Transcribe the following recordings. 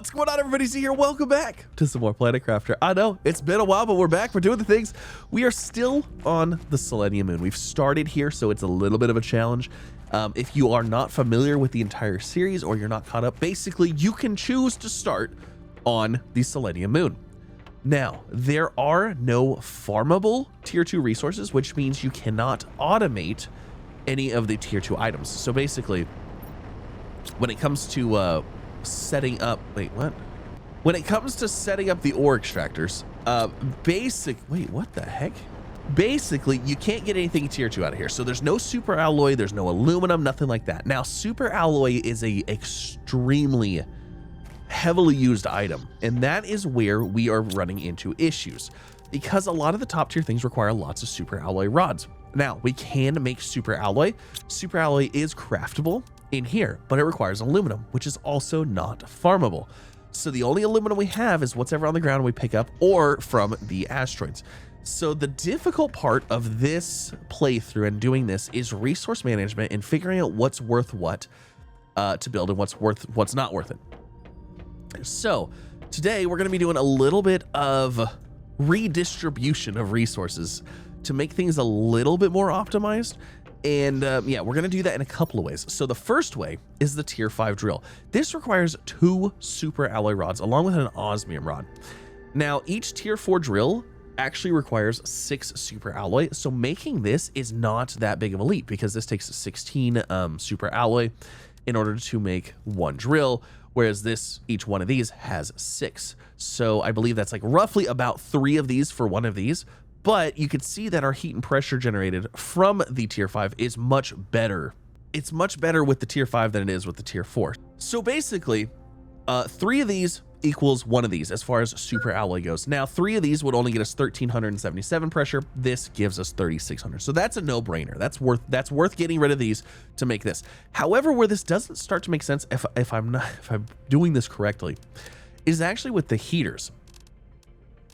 What's going on, everybody? Z here. Welcome back to some more Planet Crafter. I know it's been a while, but we're back. We're doing the things. We are still on the Selenea moon. We've started here, so it's a little bit of a challenge. If you are not familiar with the entire series or you're not caught up, basically you can choose to start on the Selenea moon. Now, there are no farmable tier 2 resources, which means you cannot automate any of the tier 2 items. So basically, when it comes to setting up, when it comes to setting up the ore extractors, what the heck? Basically, you can't get anything tier 2 out of here. So there's no super alloy, there's no aluminum, nothing like that. Now, super alloy is a extremely heavily used item, and that is where we are running into issues, because a lot of the top tier things require lots of super alloy rods. Now, we can make super alloy. Super alloy is craftable in here, but it requires aluminum, which is also not farmable. So the only aluminum we have is what's ever on the ground we pick up or from the asteroids. So the difficult part of this playthrough and doing this is resource management and figuring out what's worth what to build and what's not worth it. So today we're going to be doing a little bit of redistribution of resources to make things a little bit more optimized. And yeah, we're going to do that in a couple of ways. So the first way is the tier 5 drill. This requires 2 super alloy rods along with an osmium rod. Now, each tier 4 drill actually requires 6 super alloy. So making this is not that big of a leap, because this takes 16 super alloy in order to make one drill, whereas each one of these has 6. So I believe that's like roughly about 3 of these for one of these. But you can see that our heat and pressure generated from the tier 5 is much better. It's much better with the tier 5 than it is with the tier 4. So basically, 3 of these equals 1 of these as far as super alloy goes. Now, 3 of these would only get us 1377 pressure. This gives us 3600. So that's a no-brainer. That's worth getting rid of these to make this. However, where this doesn't start to make sense, if I'm doing this correctly, is actually with the heaters.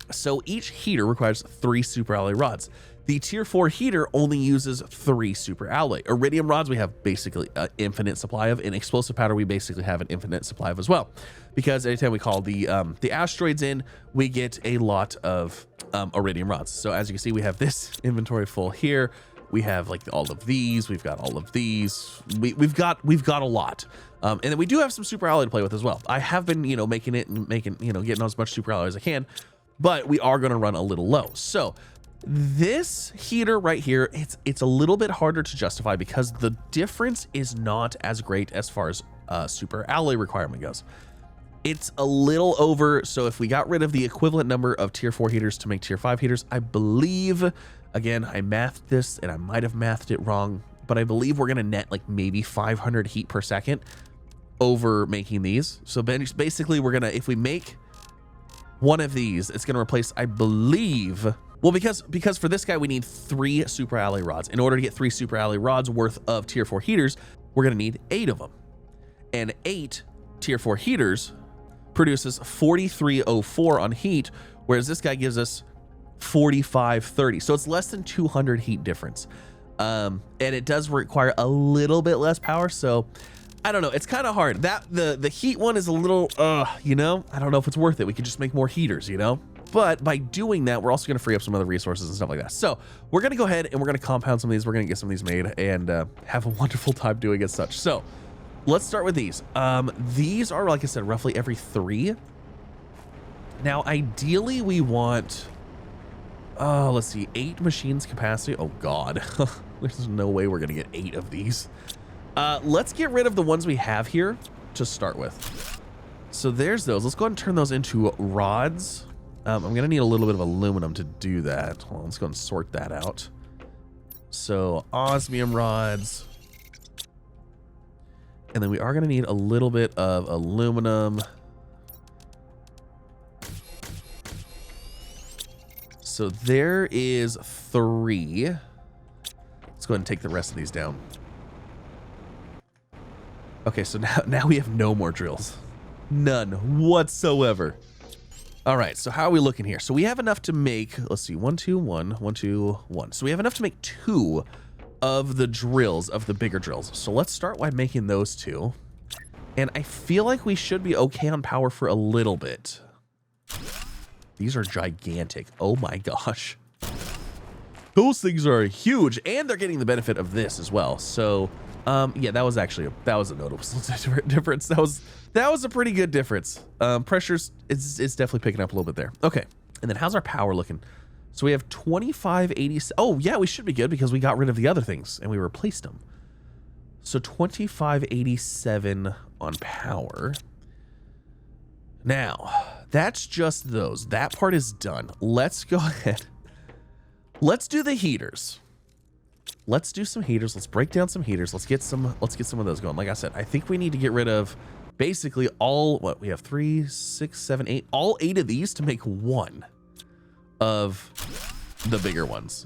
So each heater requires 3 super alloy rods. The tier 4 heater only uses 3 super alloy. Iridium rods we have basically an infinite supply of, and explosive powder we basically have an infinite supply of as well. Because anytime we call the asteroids in, we get a lot of iridium rods. So as you can see, we have this inventory full here. We have like all of these. We've got all of these. We've got a lot. And then we do have some super alloy to play with as well. I have been making getting as much super alloy as I can. But we are going to run a little low. So this heater right here, it's a little bit harder to justify because the difference is not as great as far as super alloy requirement goes. It's a little over. So if we got rid of the equivalent number of tier 4 heaters to make tier 5 heaters, I believe, again, I mathed this and I might have mathed it wrong, but I believe we're going to net like maybe 500 heat per second over making these. So basically we're going to, if we make one of these, it's going to replace, I believe, well, because for this guy we need 3 super alloy rods. In order to get 3 super alloy rods worth of tier 4 heaters, we're going to need 8 of them, and 8 tier 4 heaters produces 4304 on heat, whereas this guy gives us 4530. So it's less than 200 heat difference, and it does require a little bit less power. So I don't know. It's kind of hard. That the heat one is a little, I don't know if it's worth it. We could just make more heaters, But by doing that, we're also going to free up some other resources and stuff like that. So we're going to go ahead and we're going to compound some of these. We're going to get some of these made and have a wonderful time doing it such. So let's start with these. These are, like I said, roughly every 3. Now, ideally, we want, let's see, 8 machines capacity. Oh, God. There's no way we're going to get 8 of these. Let's get rid of the ones we have here to start with. So there's those. Let's go ahead and turn those into rods. I'm going to need a little bit of aluminum to do that. Hold on, let's go and sort that out. So osmium rods. And then we are going to need a little bit of aluminum. So there is 3. Let's go ahead and take the rest of these down. Okay, so now we have no more drills. None whatsoever. All right, so how are we looking here? So we have enough to make, let's see, 1, 2, 1, 1, 2, 1. So we have enough to make 2 of the drills, of the bigger drills. So let's start by making those 2. And I feel like we should be okay on power for a little bit. These are gigantic. Oh my gosh. Those things are huge, and they're getting the benefit of this as well. So, yeah, that was a notable difference. That was a pretty good difference. Pressures it's definitely picking up a little bit there. Okay, and then how's our power looking? So we have 2580. Oh yeah, we should be good because we got rid of the other things and we replaced them. So 2587 on power. Now, that's just those. That part is done. Let's go ahead. Let's do the heaters. Let's do some heaters. Let's break down some heaters. Let's get some of those going. Like I said, I think we need to get rid of basically all, what we have 3, 6, 7, 8, all 8 of these to make one of the bigger ones.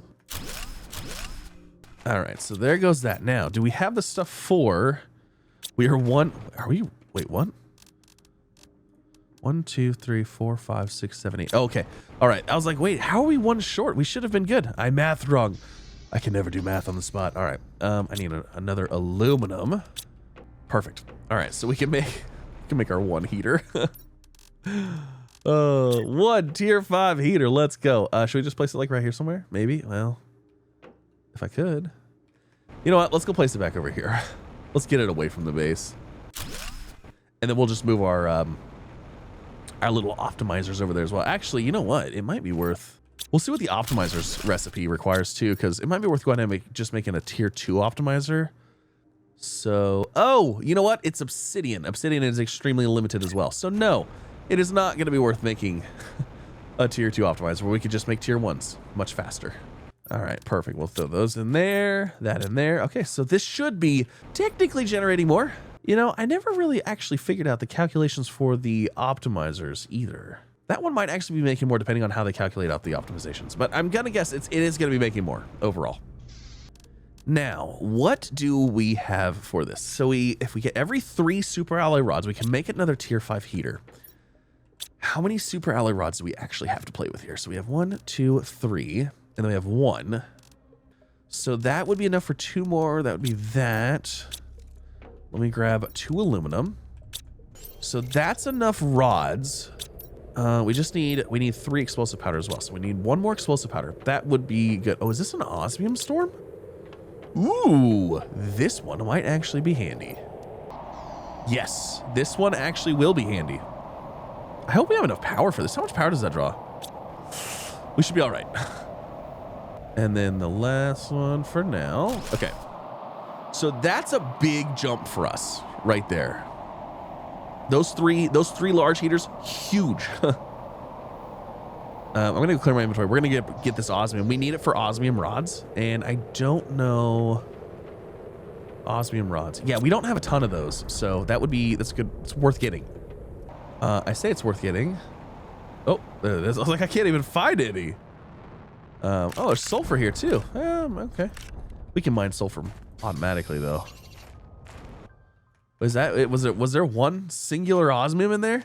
All right, so there goes that. Now, do we have the stuff for, wait, what? 1, 2, 3, 4, 5, 6, 7, 8. Oh, okay. All right. I was like, wait, how are we one short? We should have been good. I mathed wrong. I can never do math on the spot. All right. I need another aluminum. Perfect. All right. So we can make our one heater. One tier 5 heater. Let's go. Should we just place it like right here somewhere? Maybe. Well, if I could. You know what? Let's go place it back over here. Let's get it away from the base. And then we'll just move our little optimizers over there as well. Actually, you know what? It might be worth, we'll see what the optimizers recipe requires too, because it might be worth going ahead and just making a tier 2 optimizer. So, oh, you know what? It's obsidian. Obsidian is extremely limited as well. So no, it is not going to be worth making a tier 2 optimizer where we could just make tier 1s much faster. All right, perfect. We'll throw those in there, that in there. Okay, so this should be technically generating more. You know, I never really actually figured out the calculations for the optimizers either. That one might actually be making more depending on how they calculate out the optimizations, but I'm gonna guess it is gonna be making more overall. Now, what do we have for this? So if we get every 3 super alloy rods, we can make another tier 5 heater. How many super alloy rods do we actually have to play with here? So we have 1, 2, 3, and then we have 1. So that would be enough for 2 more. That would be that. Let me grab 2 aluminum. So that's enough rods. We need 3 explosive powder as well. So we need 1 more explosive powder. That would be good. Oh, is this an osmium storm? Ooh, this one might actually be handy. Yes, this one actually will be handy. I hope we have enough power for this. How much power does that draw? We should be all right. And then the last one for now. Okay. So that's a big jump for us right there. Those three large heaters, huge. I'm gonna go clear my inventory. We're gonna get this osmium. We need it for osmium rods, and I don't know osmium rods. Yeah, we don't have a ton of those, so that's good. It's worth getting. I say it's worth getting. Oh, there it is. I was like, I can't even find any. Oh, there's sulfur here too. Okay, we can mine sulfur automatically though. Was there one singular osmium in there?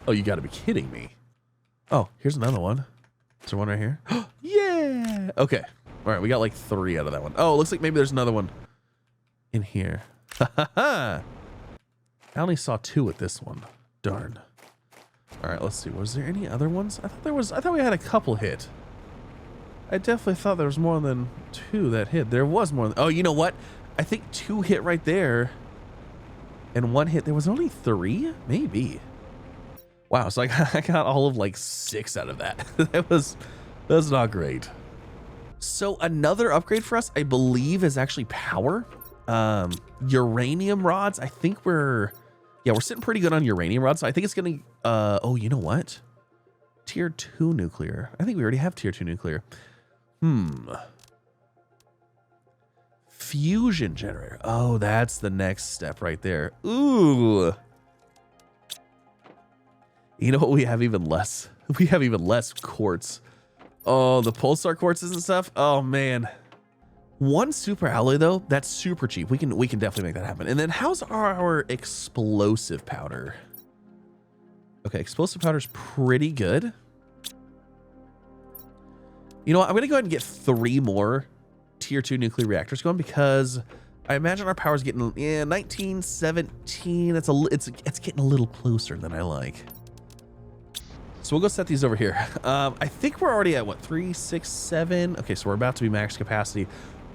Oh, you gotta be kidding me. Oh, here's another one. Is there one right here? Yeah. Okay. All right, we got like 3 out of that one. Oh, it looks like maybe there's another one in here. I only saw 2 with this one. Darn. All right, let's see. Was there any other ones? I thought we had a couple hit. I definitely thought there was more than 2 that hit. There was more than, oh, you know what? I think 2 hit right there. And 1 hit. There was only 3? Maybe. Wow, so I got all of like 6 out of that. That's not great. So another upgrade for us, I believe, is actually power. Uranium rods. I think we're sitting pretty good on uranium rods. So I think it's gonna oh, you know what? Tier 2 nuclear. I think we already have tier 2 nuclear. Fusion generator. Oh, that's the next step right there. Ooh. You know what? We have even less. We have even less quartz. Oh, the pulsar quartzes and stuff. Oh man. 1 super alloy though, that's super cheap. We can definitely make that happen. And then how's our explosive powder? Okay, explosive powder's pretty good. You know what? I'm gonna go ahead and get 3 more tier 2 nuclear reactors going because I imagine our power's getting 19, 17. It's getting a little closer than I like. So we'll go set these over here. I think we're already at what, 3, 6, 7. Okay, so we're about to be max capacity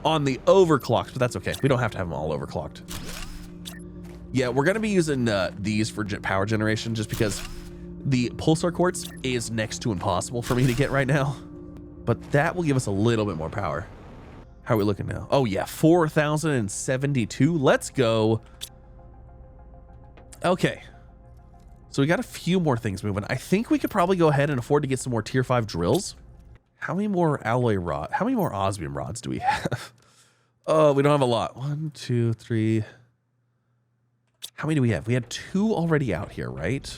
on the overclocked, but that's okay. We don't have to have them all overclocked. Yeah, we're gonna be using these for power generation just because the pulsar quartz is next to impossible for me to get right now. But that will give us a little bit more power. How are we looking now? Oh yeah, 4,072. Let's go. Okay. So we got a few more things moving. I think we could probably go ahead and afford to get some more tier 5 drills. How many more alloy rod? How many more osmium rods do we have? Oh, we don't have a lot. 1, 2, 3. How many do we have? We had 2 already out here, right?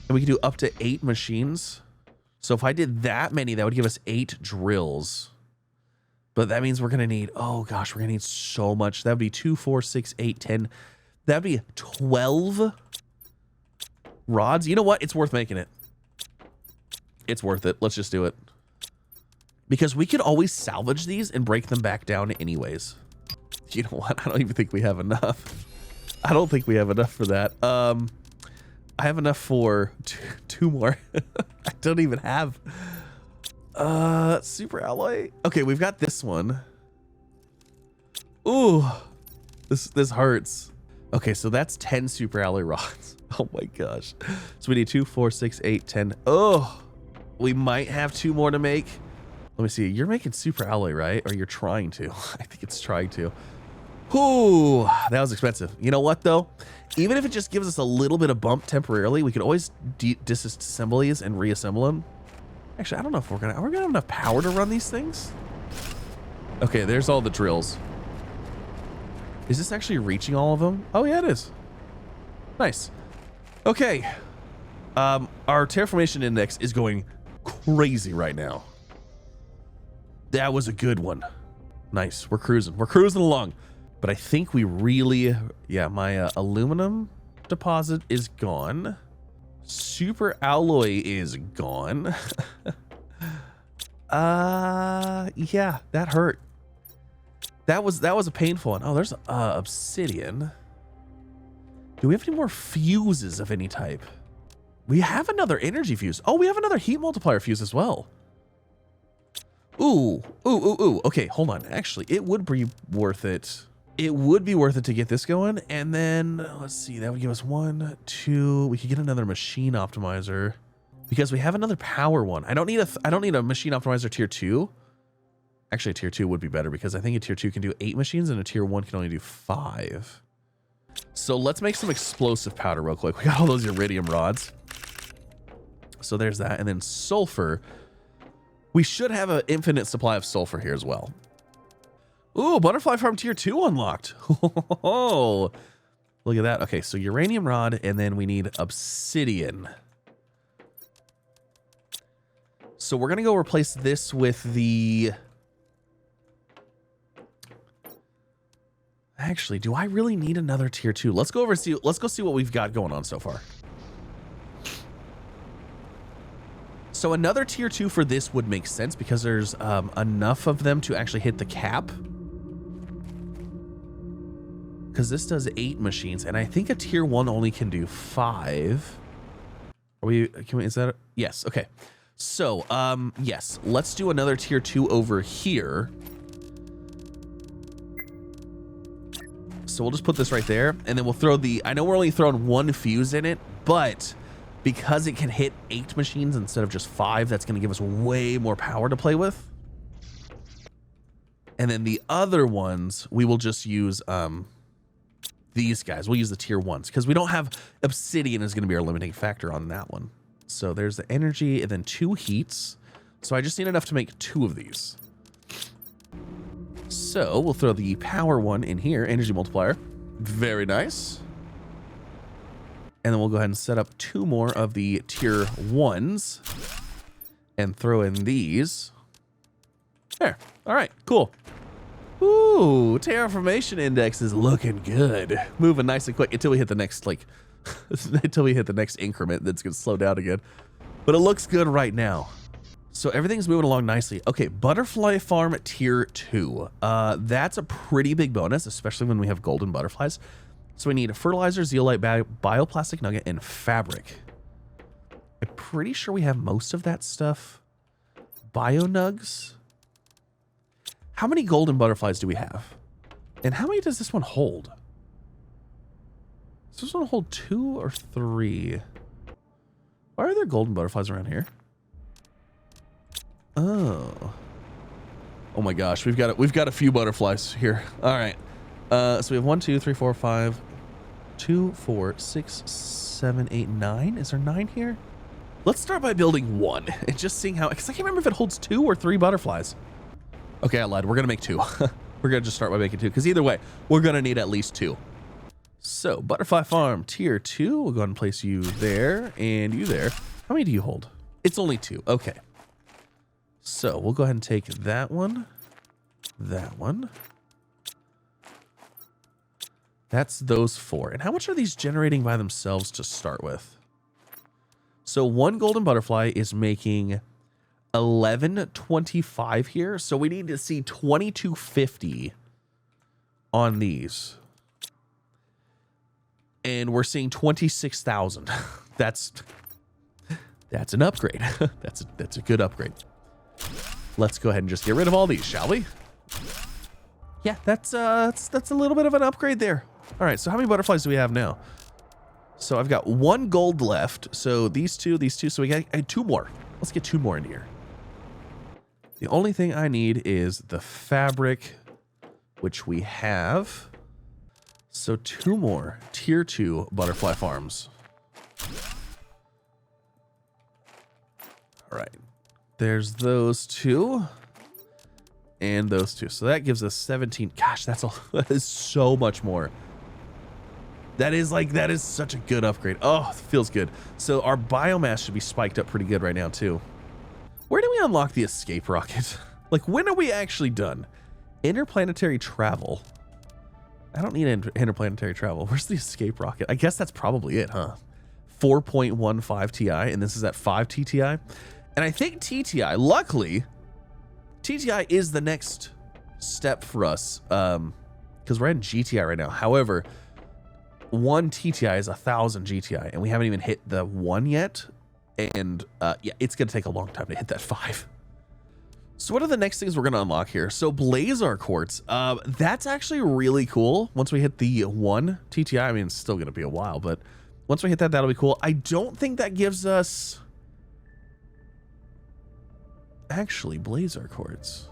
And we can do up to 8 machines. So if I did that many, that would give us 8 drills. But that means we're going to need, oh gosh, we're going to need so much. That would be 2, 4, 6, 8, 10. That'd be 12 rods. You know what? It's worth making it. It's worth it. Let's just do it. Because we could always salvage these and break them back down anyways. You know what? I don't even think we have enough. I don't think we have enough for that. I have enough for 2 more. I don't even have super alloy. Okay, we've got this one. Ooh, this hurts. Okay, so that's 10 super alloy rods. Oh my gosh. So we need 2, 4, 6, 8, 10. Oh, we might have 2 more to make. Let me see. You're making super alloy, right? Or you're trying to. I think it's trying to. Ooh, that was expensive. You know what though? Even if it just gives us a little bit of bump temporarily, we could always disassemble these and reassemble them. Actually, I don't know if we're gonna have enough power to run these things. Okay, there's all the drills. Is this actually reaching all of them? Oh yeah, it is. Nice. Okay. Our terraformation index is going crazy right now. That was a good one. Nice. We're cruising. We're cruising along. But I think we really, yeah, my aluminum deposit is gone. Super alloy is gone. Yeah, that hurt. That was a painful one. Oh, there's obsidian. Do we have any more fuses of any type? We have another energy fuse. Oh, we have another heat multiplier fuse as well. Ooh. Okay, hold on. Actually, it would be worth it. It would be worth it to get this going. And then let's see, that would give us 1, 2. We could get another machine optimizer because we have another power one. I don't need a machine optimizer tier 2. Actually, a tier 2 would be better because I think a tier 2 can do 8 machines and a tier 1 can only do 5. So let's make some explosive powder real quick. We got all those iridium rods. So there's that. And then sulfur. We should have an infinite supply of sulfur here as well. Ooh, butterfly farm tier 2 unlocked. Oh, look at that. Okay, so uranium rod, and then we need obsidian. So we're gonna go replace this with the... Actually, do I really need another tier 2? Let's go over and see. Let's go see what we've got going on so far. So another tier 2 for this would make sense because there's enough of them to actually hit the cap. Because this does 8 machines, and I think a tier 1 only can do 5. Is that? Yes. Okay. So, yes, let's do another tier 2 over here. So we'll just put this right there, and then we'll throw I know we're only throwing 1 fuse in it, but because it can hit 8 machines instead of just 5, that's going to give us way more power to play with. And then the other ones, we will just use these guys. We'll use the tier 1s because we don't have obsidian is going to be our limiting factor on that one. So there's the energy and then 2 heats. So I just need enough to make 2 of these. So we'll throw the power one in here, energy multiplier. Very nice. And then we'll go ahead and set up 2 more of the tier 1s and throw in these. There. All right, cool. Ooh, terraformation index is looking good. Moving nice and quick until we hit the next, until we hit the next increment that's going to slow down again. But it looks good right now. So everything's moving along nicely. Okay, butterfly farm tier 2. That's a pretty big bonus, especially when we have golden butterflies. So we need a fertilizer, zeolite, bioplastic nugget, and fabric. I'm pretty sure we have most of that stuff. Bio nugs. How many golden butterflies do we have? And how many does this one hold? Does this one hold 2 or 3? Why are there golden butterflies around here? Oh. Oh my gosh, we've got a few butterflies here. All right. So we have 1, 2, 3, 4, 5, 2, 4, 6, 7, 8, 9. Is there 9 here? Let's start by building 1 and just seeing how, because I can't remember if it holds 2 or 3 butterflies. Okay, I lied. We're gonna make 2. We're gonna just start by making 2, because either way, we're gonna need at least 2. So butterfly farm tier 2. We'll go ahead and place you there and you there. How many do you hold? It's only 2. Okay. So we'll go ahead and take that one. That one. That's those 4. And how much are these generating by themselves to start with? So 1 golden butterfly is making 1125 here. So we need to see 2250 on these. And we're seeing 26,000. That's an upgrade. That's a good upgrade. Let's go ahead and just get rid of all these, shall we? Yeah, that's a little bit of an upgrade there. All right, so how many butterflies do we have now? So I've got 1 gold left. So these two. So we got 2 more. Let's get 2 more in here. The only thing I need is the fabric, which we have. So 2 more tier 2 butterfly farms. All right. There's those 2 and those 2. So that gives us 17. Gosh, that is so much more. That is such a good upgrade. Oh, it feels good. So our biomass should be spiked up pretty good right now too. Where do we unlock the escape rocket? Like, when are we actually done? Interplanetary travel. I don't need interplanetary travel. Where's the escape rocket? I guess that's probably it, huh? 4.15 Ti, and this is at 5 TTI. And I think TTI, luckily, TTI is the next step for us, because we're in GTI right now. However, 1 TTI is 1,000 GTI, and we haven't even hit the 1 yet. And yeah, it's going to take a long time to hit that 5. So what are the next things we're going to unlock here? So Blazar Quartz, that's actually really cool. Once we hit the 1 TTI, I mean, it's still going to be a while, but once we hit that, that'll be cool. I don't think that gives us... Actually, Blazar Quartz.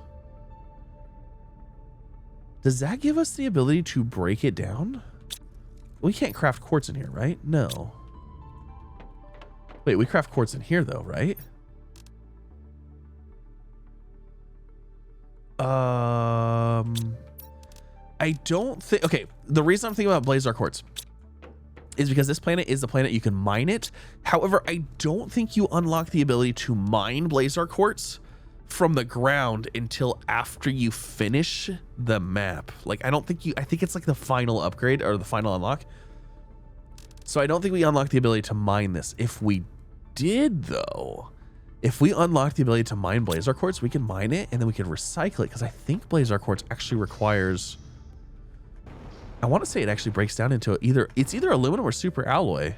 Does that give us the ability to break it down? We can't craft quartz in here, right? No. Wait, we craft quartz in here though, right? I don't think... Okay, the reason I'm thinking about Blazar Quartz is because this planet is the planet you can mine it. However, I don't think you unlock the ability to mine Blazar Quartz from the ground until after you finish the map. Like, I think it's like the final upgrade or the final unlock. So I don't think we unlock the ability to mine this. If we did though, if we unlock the ability to mine Blazar Quartz, we can mine it and then we can recycle it, because I think Blazar Quartz actually requires... I want to say it actually breaks down into either aluminum or super alloy.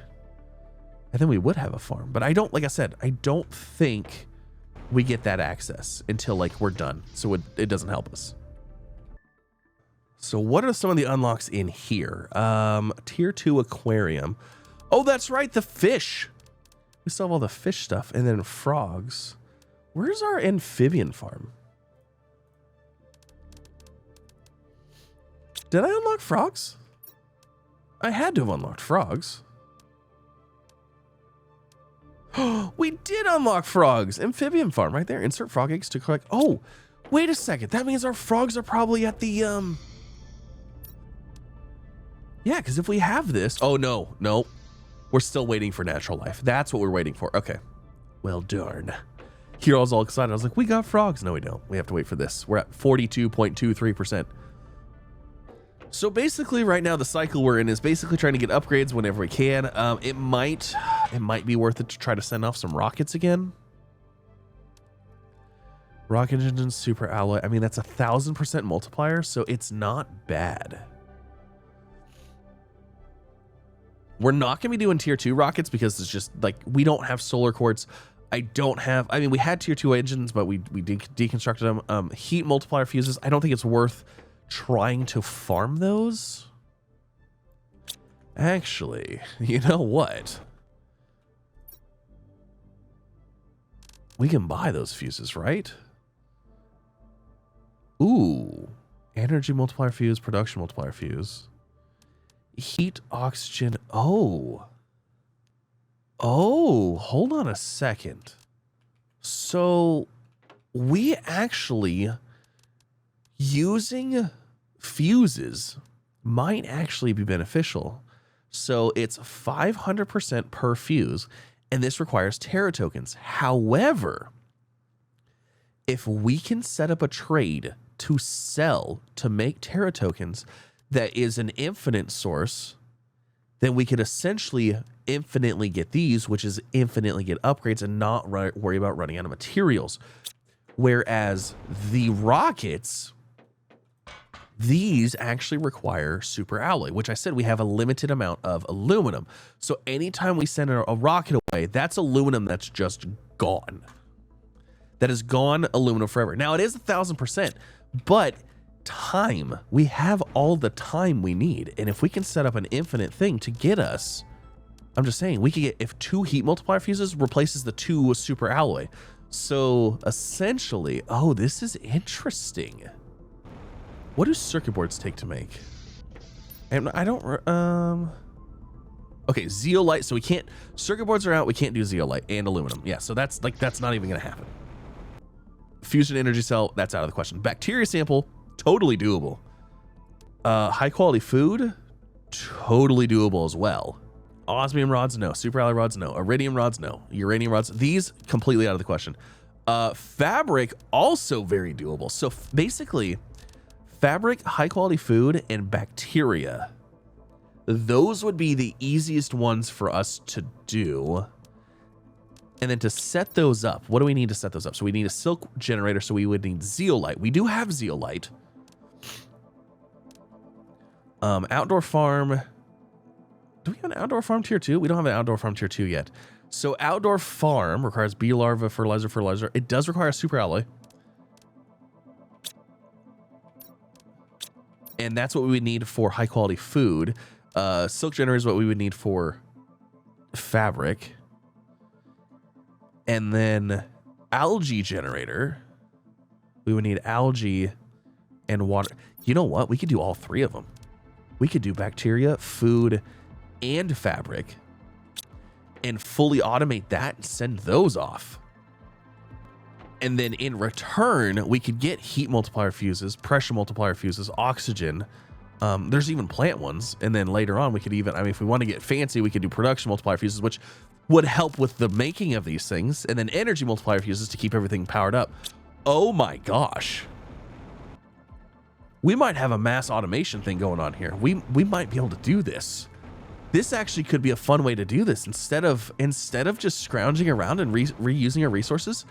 And then we would have a farm. But I don't, like I said, I don't think we get that access until like we're done. So it doesn't help us. So what are some of the unlocks in here? Tier 2 aquarium. Oh, that's right, the fish. We still have all the fish stuff. And then frogs. Where's our amphibian farm? Did I unlock frogs? I had to have unlocked frogs. We did unlock frogs. Amphibian farm right there. Insert frog eggs to collect. Oh, wait a second. That means our frogs are probably at the... Yeah, because if we have this... Oh, no. We're still waiting for natural life. That's what we're waiting for. Okay. Well, darn. Here I was all excited. I was like, we got frogs. No, we don't. We have to wait for this. We're at 42.23%. So basically right now the cycle we're in is basically trying to get upgrades whenever we can. It might be worth it to try to send off some rockets again. Rocket engine, super alloy. I mean, that's 1,000% multiplier, so it's not bad. We're not going to be doing tier 2 rockets because it's just like we don't have solar quartz. I mean, we had tier 2 engines, but we deconstructed them. Heat multiplier fuses. I don't think it's worth trying to farm those. Actually, you know what? We can buy those fuses, right? Ooh, energy multiplier fuse, production multiplier fuse, heat, oxygen. Oh, hold on a second. So we actually using fuses might actually be beneficial. So it's 500% per fuse, and this requires Terra tokens. However, if we can set up a trade to sell to make Terra tokens that is an infinite source, then we could essentially infinitely get these, which is infinitely get upgrades and not worry about running out of materials. Whereas the rockets, these actually require super alloy, which I said we have a limited amount of aluminum. So anytime we send a rocket away, that's aluminum that's just gone. That is gone aluminum forever. Now it is 1,000%, but time, we have all the time we need. And if we can set up an infinite thing to get us, I'm just saying, we could get, if 2 heat multiplier fuses replaces the 2 super alloy. So essentially, oh, this is interesting. What do circuit boards take to make? And I don't, okay, zeolite. So we can't, circuit boards are out. We can't do zeolite and aluminum. Yeah. So that's not even going to happen. Fusion energy cell, that's out of the question. Bacteria sample, totally doable. High quality food, totally doable as well. Osmium rods, no. Super alloy rods, no. Iridium rods, no. Uranium rods, these completely out of the question. Fabric, also very doable. So basically, fabric, high quality food, and bacteria. Those would be the easiest ones for us to do. And then to set those up, what do we need to set those up? So we need a silk generator, so we would need zeolite. We do have zeolite. Outdoor farm. Do we have an outdoor farm tier 2? We don't have an outdoor farm tier 2 yet. So outdoor farm requires bee larva, fertilizer. It does require a super alloy. And that's what we would need for high quality food. Silk generator is what we would need for fabric. And then algae generator, we would need algae and water. You know what? We could do all 3 of them. We could do bacteria, food, and fabric, and fully automate that and send those off. And then in return, we could get heat multiplier fuses, pressure multiplier fuses, oxygen. There's even plant ones. And then later on, we could even, I mean, if we want to get fancy, we could do production multiplier fuses, which would help with the making of these things. And then energy multiplier fuses to keep everything powered up. Oh my gosh. We might have a mass automation thing going on here. We might be able to do this. This actually could be a fun way to do this. Instead of just scrounging around and reusing our resources,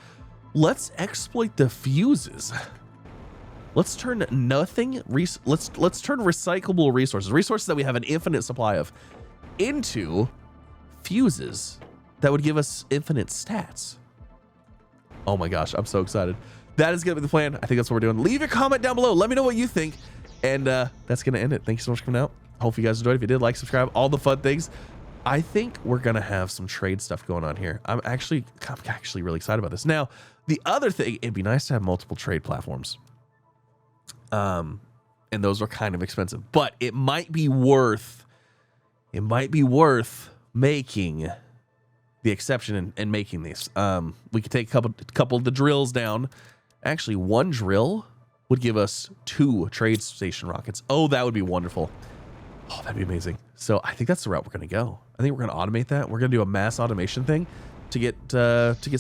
let's exploit the fuses. Let's turn let's turn recyclable resources that we have an infinite supply of, into fuses that would give us infinite stats. Oh my gosh, I'm so excited. That is gonna be the plan. I think that's what we're doing. Leave your comment down below. Let me know what you think. And that's gonna end it. Thank you so much for coming out. Hopefully you guys enjoyed. If you did, like, subscribe, all the fun things. I think we're gonna have some trade stuff going on here. I'm actually really excited about this. Now, the other thing, it'd be nice to have multiple trade platforms. And those are kind of expensive, but it might be worth making the exception and making these. We could take a couple of the drills down. Actually, one drill would give us 2 trade station rockets. Oh, that would be wonderful. Oh, that'd be amazing. So I think that's the route we're going to go. I think we're going to automate that. We're going to do a mass automation thing to get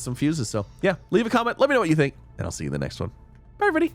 some fuses. So yeah, leave a comment. Let me know what you think, and I'll see you in the next one. Bye, everybody.